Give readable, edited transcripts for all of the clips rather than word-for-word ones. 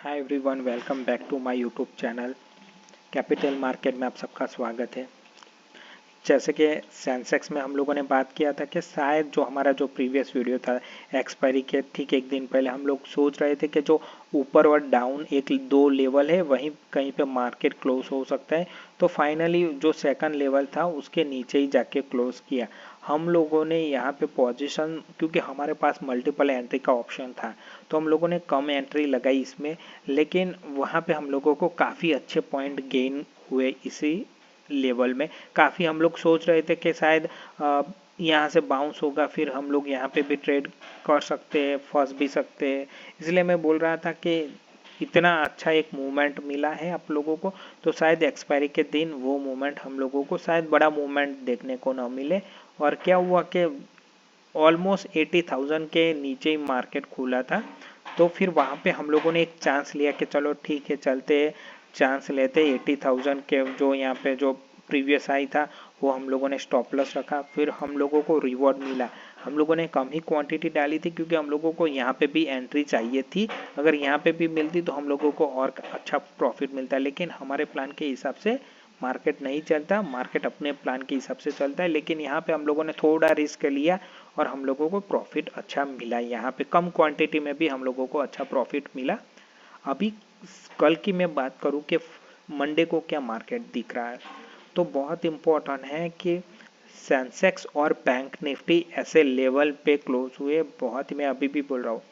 Hi everyone, welcome back to my YouTube channel. Capital market में आप सबका स्वागत है। जैसे कि सेंसेक्स में हम लोगों ने बात किया था कि शायद जो हमारा जो प्रीवियस वीडियो था एक्सपायरी के ठीक एक दिन पहले हम लोग सोच रहे थे कि जो ऊपर और डाउन एक दो लेवल है वहीं कहीं पे मार्केट क्लोज हो सकता है। तो फाइनली जो सेकंड लेवल था उसके नीचे ही जाके क्लोज किया। हम लोगों ने यहाँ पे पोजीशन, क्योंकि हमारे पास मल्टीपल एंट्री का ऑप्शन था तो हम लोगों ने कम एंट्री लगाई इसमें, लेकिन वहाँ पे हम लोगों को काफ़ी अच्छे पॉइंट गेन हुए। इसी लेवल में काफ़ी हम लोग सोच रहे थे कि शायद यहाँ से बाउंस होगा, फिर हम लोग यहाँ पे भी ट्रेड कर सकते हैं, फंस भी सकते हैं। इसलिए मैं बोल रहा था कि इतना अच्छा एक मूवमेंट मिला है आप लोगों को, तो शायद एक्सपायरी के दिन वो मूवमेंट हम लोगों को शायद बड़ा मूवमेंट देखने को ना मिले। और क्या हुआ कि ऑलमोस्ट 80,000 के नीचे ही मार्केट खुला था। तो फिर वहाँ पे हम लोगों ने एक चांस लिया कि चलो ठीक है, चलते चांस लेते 80,000 के जो यहाँ पे जो प्रीवियस आई था वो हम लोगों ने स्टॉप लॉस रखा। फिर हम लोगों को रिवॉर्ड मिला। हम लोगों ने कम ही क्वांटिटी डाली थी क्योंकि हम लोगों को यहाँ पे भी एंट्री चाहिए थी। अगर यहाँ पे भी मिलती तो हम लोगों को और अच्छा प्रॉफिट मिलता, लेकिन हमारे प्लान के हिसाब से मार्केट नहीं चलता। मार्केट अपने प्लान के हिसाब से चलता है, लेकिन यहाँ पे हम लोगों ने थोड़ा रिस्क लिया और हम लोगों को प्रॉफिट अच्छा मिला। यहाँ पे कम क्वांटिटी में भी हम लोगों को अच्छा प्रॉफिट मिला। अभी कल की मैं बात करूँ कि मंडे को क्या मार्केट दिख रहा है, तो बहुत इम्पोर्टेंट है कि सेंसेक्स और बैंक निफ्टी ऐसे लेवल पे क्लोज हुए। बहुत ही, मैं अभी भी बोल रहा हूँ,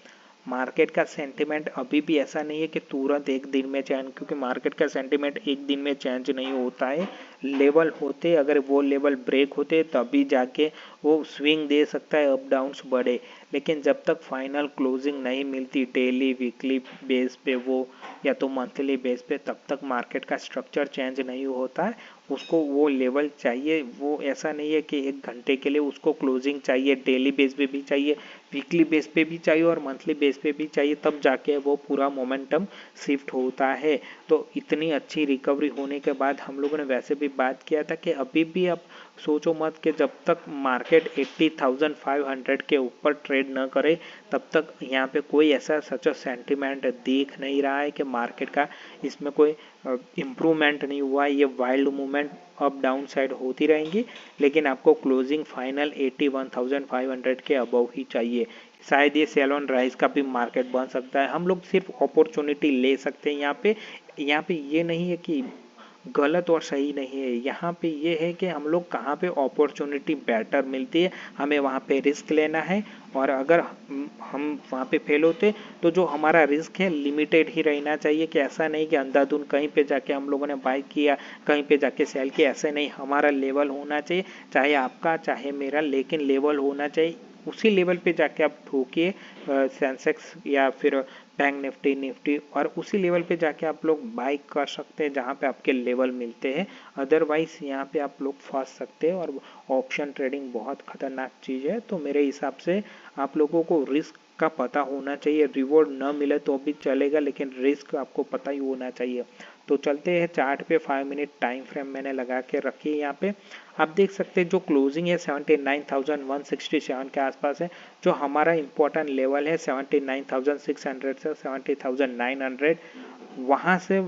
मार्केट का सेंटिमेंट अभी भी ऐसा नहीं है कि तुरंत एक दिन में चेंज, क्योंकि मार्केट का सेंटिमेंट एक दिन में चेंज नहीं होता है। लेवल होते, अगर वो लेवल ब्रेक होते तभी जाके वो स्विंग दे सकता है, अप डाउन्स बढ़े। लेकिन जब तक फाइनल क्लोजिंग नहीं मिलती डेली वीकली बेस पे वो या तो मंथली बेस पे, तब तक मार्केट का स्ट्रक्चर चेंज नहीं होता है। उसको वो लेवल चाहिए। वो ऐसा नहीं है कि एक घंटे के लिए उसको क्लोजिंग चाहिए, डेली बेस पे भी चाहिए, वीकली बेस पे भी चाहिए और मंथली बेस पे भी चाहिए, तब जाके वो पूरा मोमेंटम शिफ्ट होता है। तो इतनी अच्छी रिकवरी होने के बाद हम लोगों ने वैसे भी बात किया था कि अभी भी आप सोचो मत कि जब तक मार्केट 80,500 के ऊपर ट्रेड न करे तब तक यहाँ पे कोई ऐसा सच सेंटिमेंट दिख नहीं रहा है कि मार्केट का इसमें कोई इम्प्रूवमेंट नहीं हुआ। ये wild movement up down side होती रहेंगी, लेकिन आपको क्लोजिंग फाइनल 81,500 के अबव ही चाहिए। शायद ये सेल ऑन राइज का भी मार्केट बन सकता है। हम लोग सिर्फ अपॉर्चुनिटी ले सकते हैं यहाँ पे ये नहीं है कि गलत और सही नहीं है। यहाँ पे ये है कि हम लोग कहाँ पे अपॉर्चुनिटी बेटर मिलती है हमें वहाँ पे रिस्क लेना है। और अगर हम वहाँ पे फेल होते तो जो हमारा रिस्क है लिमिटेड ही रहना चाहिए, कि ऐसा नहीं कि अंधाधुंध कहीं पे जाके हम लोगों ने बाय किया कहीं पे जाके सेल किया। ऐसे नहीं, हमारा लेवल होना चाहिए, चाहे आपका चाहे मेरा, लेकिन लेवल होना चाहिए। उसी लेवल पे जाके आप ठोकिए सेंसेक्स या फिर बैंक निफ्टी और उसी लेवल पे जाके आप लोग बाई कर सकते हैं जहाँ पे आपके लेवल मिलते हैं। अदरवाइज यहाँ पे आप लोग फंस सकते हैं और ऑप्शन ट्रेडिंग बहुत खतरनाक चीज़ है। तो मेरे हिसाब से आप लोगों को रिस्क का पता होना चाहिए। रिवॉर्ड न मिले तो भी चलेगा, लेकिन रिस्क आपको पता ही होना चाहिए। तो चलते हैं चार्ट पे। 5 मिनट टाइम फ्रेम मैंने लगा के रखी है। यहाँ पे आप देख सकते हैं जो क्लोजिंग है 79,167 के आसपास है। जो हमारा इंपॉर्टेंट लेवल है 79,600 से 70,900, वहाँ से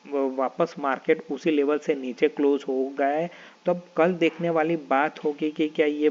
वापस मार्केट उसी लेवल से नीचे क्लोज हो गया है। तो अब कल देखने वाली बात होगी कि क्या ये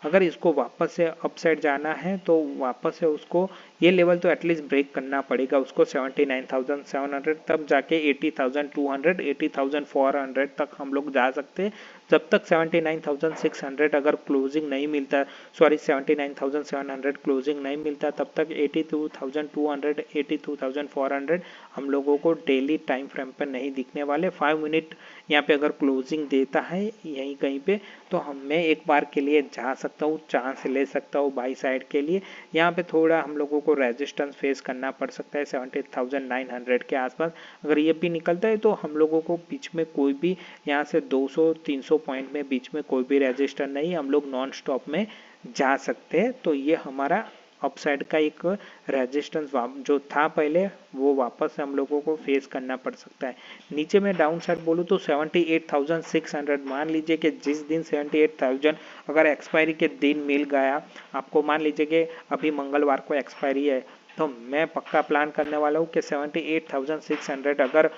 अगर इसको वापस से अपसाइड जाना है तो वापस से उसको ये लेवल तो एटलीस्ट ब्रेक करना पड़ेगा उसको 79,700, तब जाके 80,200 80,400 तक हम लोग जा सकते हैं। जब तक 79,600 अगर क्लोजिंग नहीं मिलता, सॉरी 79,700 क्लोजिंग नहीं मिलता, तब तक 82,200 82,400 हम लोगों को डेली टाइम फ्रेम पर नहीं दिखने वाले। 5 मिनट यहाँ पे अगर क्लोजिंग देता है यहीं कहीं पे तो मैं एक बार के लिए जा सकता हूँ, चांस ले सकता हूँ बाई साइड के लिए। यहाँ पे थोड़ा हम लोगों को रेजिस्टेंस फेस करना पड़ सकता है 70,900 के आसपास। अगर ये भी निकलता है तो हम लोगों को बीच में कोई भी यहाँ से 200-300 पॉइंट में बीच में कोई भी रेजिस्टेंस नहीं, हम लोग नॉन स्टॉप में जा सकते हैं। तो ये हमारा अपसाइड का एक रेजिस्टेंस जो था पहले वो वापस हम लोगों को फेस करना पड़ सकता है। नीचे में डाउन साइड बोलूँ तो 78,600, मान लीजिए कि जिस दिन 78,000 अगर एक्सपायरी के दिन मिल गया आपको, मान लीजिए कि अभी मंगलवार को एक्सपायरी है तो मैं पक्का प्लान करने वाला हूँ कि 78,600 अगर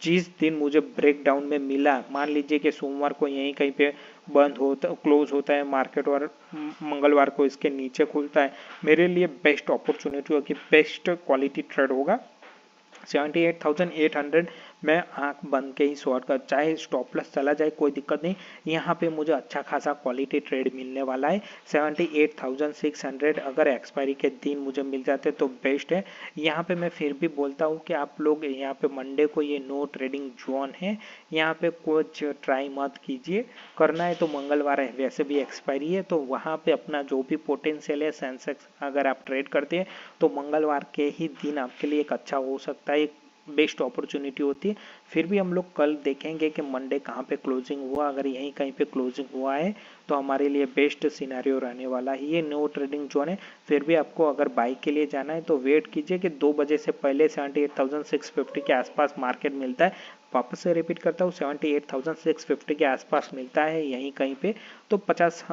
जिस दिन मुझे ब्रेक डाउन में मिला, मान लीजिए कि सोमवार को यहीं कहीं पे बंद होता क्लोज होता है मार्केट और मंगलवार को इसके नीचे खुलता है, मेरे लिए बेस्ट अपॉर्चुनिटी होगी, बेस्ट क्वालिटी ट्रेड होगा 78,800 मैं आंख बंद के ही शॉर्ट कर, चाहे स्टॉप लॉस चला जाए कोई दिक्कत नहीं, यहाँ पे मुझे अच्छा खासा क्वालिटी ट्रेड मिलने वाला है। 78,600 अगर एक्सपायरी के दिन मुझे मिल जाते तो बेस्ट है। यहाँ पे मैं फिर भी बोलता हूँ कि आप लोग यहाँ पे मंडे को ये नो ट्रेडिंग जोन है, यहाँ पे कुछ ट्राई मत कीजिए, करना है तो मंगलवार है वैसे भी एक्सपायरी है, तो वहाँ पे अपना जो भी पोटेंशियल है सेंसेक्स अगर आप ट्रेड करते हैं तो मंगलवार के ही दिन आपके लिए एक अच्छा हो सकता है, एक बेस्ट अपॉर्चुनिटी होती है। फिर भी हम लोग कल देखेंगे कि मंडे कहाँ पे क्लोजिंग हुआ, अगर यहीं कहीं पे क्लोजिंग हुआ है तो हमारे लिए बेस्ट सिनेरियो रहने वाला है। ये नो ट्रेडिंग जोन है, फिर भी आपको अगर बाइक के लिए जाना है तो वेट कीजिए कि 2 बजे से पहले 78,650 के आसपास मार्केट मिलता है। वापस से रिपीट करता हूँ 78,650 के आसपास मिलता है यहीं कहीं पे, तो 50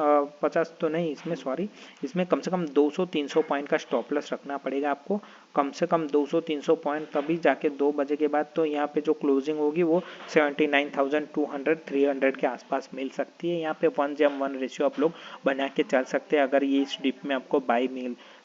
तो नहीं, इसमें सॉरी, इसमें कम से कम 200-300 पॉइंट का स्टॉप लॉस रखना पड़ेगा आपको, कम से कम 200-300 पॉइंट, तभी जाके 2 बजे के बाद तो यहाँ पे जो क्लोजिंग होगी वो 79,200-300 के आसपास मिल सकती है। यहाँ पे 1:1 रेशियो आप लोग बना के चल सकते हैं। अगर ये इस डिप में आपको बाई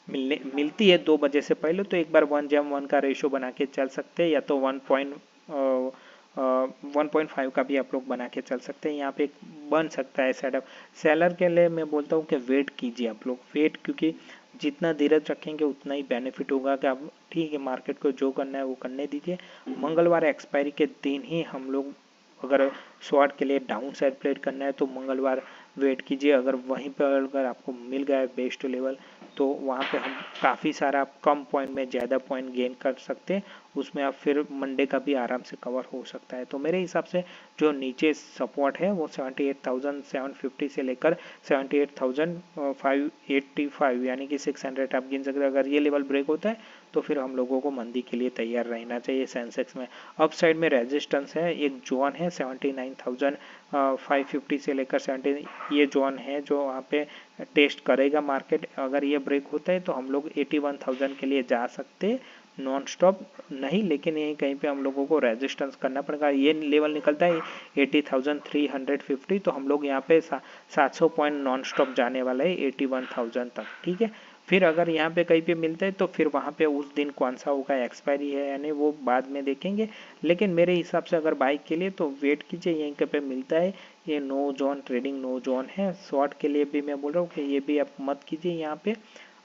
मिलती है 2 बजे से पहले तो एक बार 1:1 का रेशियो बना के चल सकते हैं, या तो 1.5 का भी आप लोग बना के चल सकते हैं। यहाँ पे बन सकता है सेटअप। सेलर के लिए मैं बोलता हूँ कि वेट कीजिए आप लोग, वेट, क्योंकि जितना धीरज रखेंगे उतना ही बेनिफिट होगा कि आप ठीक है मार्केट को जो करना है वो करने दीजिए। मंगलवार एक्सपायरी के दिन ही हम लोग अगर शॉर्ट के लिए डाउन साइड प्लेट करना है तो मंगलवार वेट कीजिए, अगर वहीं पर अगर आपको मिल गया है बेस्ट लेवल तो वहाँ पे हम काफ़ी सारा कम पॉइंट में ज़्यादा पॉइंट गेन कर सकते हैं, उसमें आप फिर मंडे का भी आराम से कवर हो सकता है। तो मेरे हिसाब से जो नीचे सपोर्ट है वो 78,750 से लेकर 78,585 यानी कि 600 आप गिन सकते हैं। अगर ये लेवल ब्रेक होता है तो फिर हम लोगों को मंदी के लिए तैयार रहना चाहिए। सेंसेक्स में अप साइड में रेजिस्टेंस है, एक जोन है 79,550 से लेकर 70, ये जोन है जो वहाँ पे टेस्ट करेगा मार्केट। अगर ये ब्रेक होता है तो हम लोग 81,000 के लिए जा सकते हैं, नॉन स्टॉप नहीं, लेकिन यहीं कहीं पे हम लोगों को रेजिस्टेंस करना पड़ेगा। ये लेवल निकलता है 80,350, तो हम लोग यहाँ पे 700 पॉइंट नॉन स्टॉप जाने वाला है 81,000 तक, ठीक है। फिर अगर यहाँ पे कहीं पे मिलता है तो फिर वहाँ पे उस दिन कौन सा होगा एक्सपायरी है यानी वो बाद में देखेंगे, लेकिन मेरे हिसाब से अगर बाइक के लिए तो वेट कीजिए, यहीं पे मिलता है। ये no zone trading no zone है। शॉर्ट के लिए भी मैं बोल रहा हूँ कि ये भी आप मत कीजिए यहाँ पे।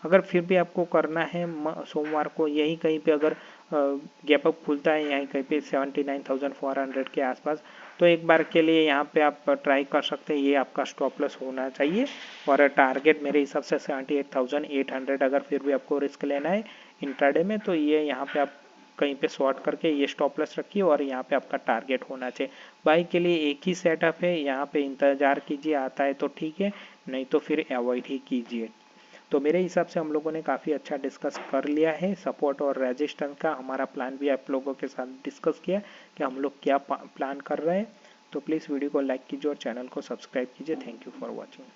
अगर फिर भी आपको करना है सोमवार को यहीं कहीं पे अगर गैप अप खुलता है यहीं कहीं पे 79,400 के आसपास, तो एक बार के लिए यहाँ पे आप ट्राई कर सकते हैं, ये आपका स्टॉप लॉस होना चाहिए। और टारगेट मेरे हिसाब से 78,800, अगर फिर भी आपको रिस्क लेना है इंट्राडे में तो ये यहाँ पे आप कहीं पे शॉर्ट करके ये स्टॉप लॉस रखिए और यहाँ पे आपका टारगेट होना चाहिए। बाई के लिए एक ही सेटअप है, यहाँ पे इंतजार कीजिए, आता है तो ठीक है, नहीं तो फिर अवॉइड ही कीजिए। तो मेरे हिसाब से हम लोगों ने काफ़ी अच्छा डिस्कस कर लिया है सपोर्ट और रेजिस्टेंस का, हमारा प्लान भी आप लोगों के साथ डिस्कस किया कि हम लोग क्या प्लान कर रहे हैं। तो प्लीज़ वीडियो को लाइक कीजिए और चैनल को सब्सक्राइब कीजिए। Thank you for watching.